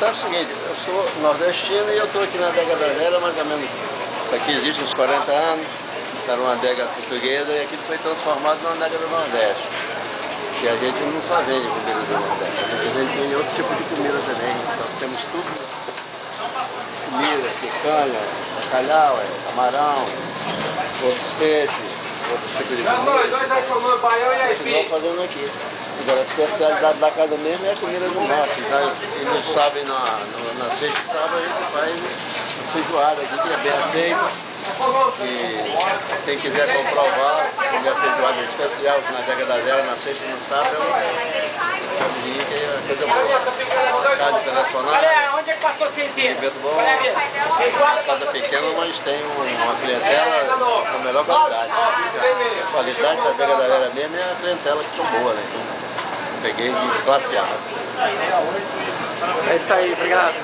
história é o seguinte, eu sou nordestino e eu estou aqui na adega da Vera, mais ou menos, isso aqui existe uns 40 anos, era uma adega portuguesa e aqui foi transformado numa adega do Nordeste. Que a gente não só vende comida do Nordeste, a gente vende outro tipo de comida também, nós temos tudo, comida, picanha, bacalhau, camarão, outros peixes, outros tipos de comida. Dois aí comando baião e aí, Continuamos fazendo aqui. Agora, a especialidade da casa mesmo é a comida do norte. E no sábado e na sexta e sábado a gente faz a feijoada aqui, que é bem aceita. E quem quiser comprovar, comer a feijoada especial na adega da Vera, na sexta e no sábado, pode vir que é coisa boa. Carne selecionada. Olha, onde é que passou a centena? Bom, casa pequena, mas tem uma clientela com a melhor qualidade. A qualidade da adega da Vera mesmo é a clientela que são boas, né? Então, peguei de classe A. É isso aí, obrigado.